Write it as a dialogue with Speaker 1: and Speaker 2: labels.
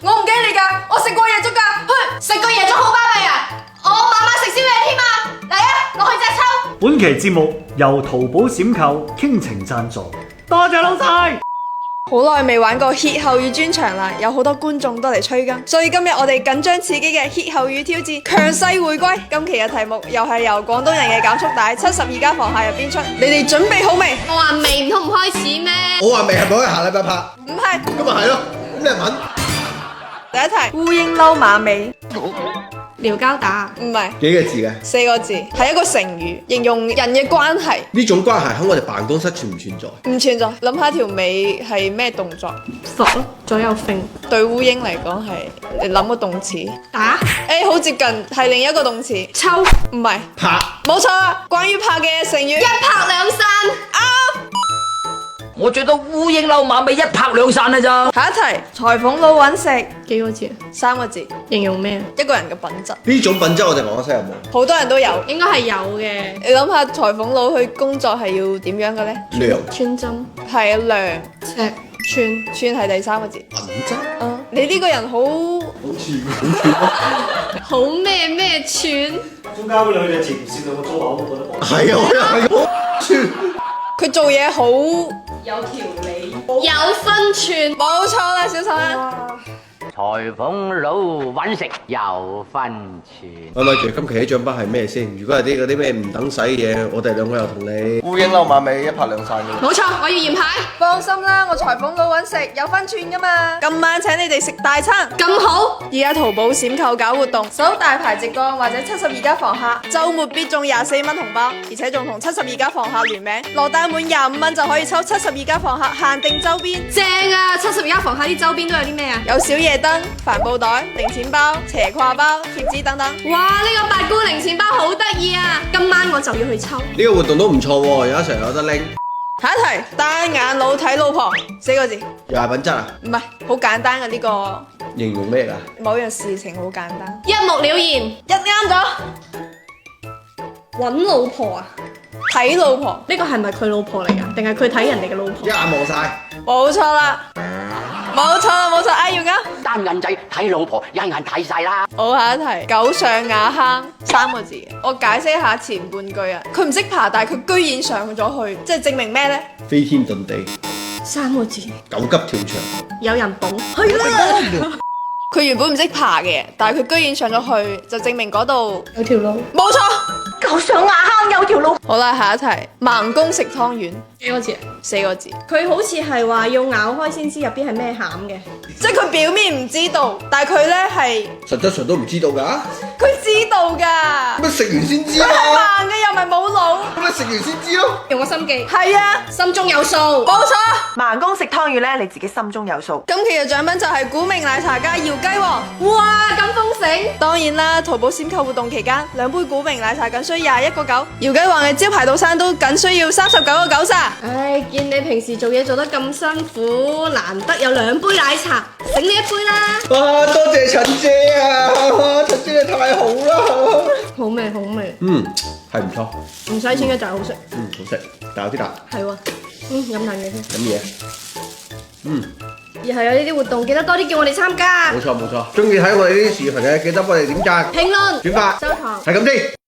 Speaker 1: 我唔驚你㗎，我食過夜粥㗎。食過夜粥好巴閉啊！我晚晚食宵夜添啊！嚟啊，落去隻抽。
Speaker 2: 本期節目由淘寶閃購傾情贊助，多謝老細。
Speaker 1: 好耐未玩過歇後語專場啦，有好多觀眾都嚟催更，所以今日我哋緊張刺激嘅歇後語挑戰強勢回歸。今期嘅題目又係由廣東人嘅減速帶72家房客入邊出，你哋準備好未？
Speaker 3: 我話未，唔通唔開始咩？
Speaker 4: 我話未係咪可以下禮拜拍？
Speaker 1: 唔係，
Speaker 4: 咁咪係咯，咁你問？
Speaker 1: 第一題，烏蠅嬲馬尾，
Speaker 3: 撩交打，
Speaker 1: 唔係
Speaker 4: 幾個字嘅？
Speaker 1: 4個字，係一個成語，形容人嘅關係，
Speaker 4: 呢種關係喺我哋辦公室存唔存在？
Speaker 1: 唔存在。諗下條尾係咩動作？
Speaker 3: 伏咯，左右揈，
Speaker 1: 對烏蠅嚟講係，你諗個動詞。
Speaker 3: 打，
Speaker 1: 好接近，係另一個動詞。
Speaker 3: 抽，
Speaker 1: 唔係，
Speaker 4: 拍，
Speaker 1: 冇錯啊！關於拍嘅成語，
Speaker 3: 一拍兩散。
Speaker 5: 我最多烏蠅嬲馬尾一拍兩散啦咋。
Speaker 1: 下一題，裁縫佬揾食，
Speaker 3: 幾個字啊？
Speaker 1: 3個字，
Speaker 3: 形容咩？
Speaker 1: 一個人嘅品質。
Speaker 4: 呢種品質我哋辦公室有冇？
Speaker 1: 好多人都有。
Speaker 3: 應該係有嘅。
Speaker 1: 你諗下，裁縫佬去工作係要點樣嘅呢？
Speaker 4: 量，
Speaker 3: 穿針，
Speaker 1: 係量，
Speaker 3: 尺寸，
Speaker 1: 寸係第3個字。
Speaker 4: 品質，
Speaker 1: 你呢個人好
Speaker 3: 好咩寸？
Speaker 2: 中間嗰兩隻前線兩個粗口，我覺得我
Speaker 4: 係啊，我又係串。
Speaker 1: 佢做嘢好，
Speaker 3: 有條理，有分寸。
Speaker 1: 冇錯啦，小陳啦。
Speaker 5: 裁縫佬揾食有分寸。
Speaker 4: 喂，咪住，今期啲獎品係咩先？如果係啲嗰啲咩唔等使嘢，我哋兩個又同你烏蠅嬲馬尾一拍兩散嘅。
Speaker 3: 冇錯，我要驗牌。
Speaker 1: 放心啦，我裁縫佬揾食有分寸噶嘛。今晚請你哋食大餐，
Speaker 3: 咁好，
Speaker 1: 而家淘寶閃購搞活動，搜大牌直光或者72家房客，週末必中24蚊紅包，而且仲同72家房客聯名，落單滿25蚊就可以抽72家房客限定周邊，
Speaker 3: 正啊！70家房客啲周邊都有啲咩啊？
Speaker 1: 有小夜燈、帆布袋、零錢包、斜挎包、貼紙等等。
Speaker 3: 哇！呢個八姑零錢包好得意啊！今晚我就要去抽。
Speaker 4: 呢個活動都唔錯喎，而家成日有得拎。
Speaker 1: 下一題，單眼佬睇老婆，4個字，
Speaker 4: 又係品質啊？
Speaker 1: 唔係好簡單嘅呢個，
Speaker 4: 形容咩㗎？
Speaker 1: 某樣事情好簡單，
Speaker 3: 一目了然，
Speaker 1: 一啱咗，
Speaker 3: 揾老婆啊？
Speaker 1: 睇老婆，
Speaker 3: 呢個係咪佢老婆嚟㗎？定係佢睇人哋嘅老婆？
Speaker 4: 一眼望晒。
Speaker 1: 冇錯啦，冇錯啦，冇錯，要啱。
Speaker 5: 單眼仔睇老婆一眼睇晒啦。
Speaker 1: 好，下一題，狗上瓦坑，3個字，我解釋下前半句啊，佢唔識爬，但係佢居然上咗去，即係證明咩呢？
Speaker 4: 飛天遁地，
Speaker 3: 3個字，
Speaker 4: 狗急跳牆。
Speaker 3: 有人捧，去啦！
Speaker 1: 佢原本唔識爬嘅，但係佢居然上咗去，就證明嗰度
Speaker 3: 有條路，
Speaker 1: 冇錯。
Speaker 3: 狗上瓦坑有條路。
Speaker 1: 好啦，下一題，盲公食湯圓
Speaker 3: 幾個字啊？
Speaker 1: ，4個字，
Speaker 3: 佢好似係話要咬開先知入邊係咩餡嘅。
Speaker 1: 即係佢表面唔知道，但係佢呢係
Speaker 4: 實質上都唔知道㗎。
Speaker 1: 佢知道㗎，
Speaker 4: 咁咪食完先知
Speaker 1: 佢係
Speaker 4: 咯。
Speaker 1: 盲嘅又唔係冇腦，
Speaker 4: 咁咪食完先知咯。
Speaker 3: 用個心記，
Speaker 1: 係啊，
Speaker 3: 心中有數。
Speaker 1: 冇錯。
Speaker 6: 盲公食湯圓咧，你自己心中有數。
Speaker 1: 今期嘅獎品就係古茗奶茶加搖雞王。
Speaker 3: 哇，咁豐盛！
Speaker 1: 當然啦，淘寶閃購活動期間，2杯古茗奶茶僅需21個9，搖雞王嘅招牌套餐都僅需要39個9咋。
Speaker 3: 唉，見你平時做嘢做得咁辛苦，難得有2杯奶茶，醒你一杯啦！
Speaker 4: 哇！多謝陳姐啊，陳姐你太好啦。
Speaker 3: 好味好味，
Speaker 4: 係唔錯。
Speaker 3: 唔使錢嘅就係好食。
Speaker 4: 好食，但有啲辣。
Speaker 3: 係喎，飲啖嘢先。
Speaker 4: 飲嘢。
Speaker 3: 以後有呢啲活動，記得多啲叫我哋參加。
Speaker 4: 冇錯冇錯。中意睇我哋呢啲視頻嘅，記得幫我哋點讚、
Speaker 3: 評論、
Speaker 4: 轉發，
Speaker 3: 收藏。
Speaker 4: 係咁先。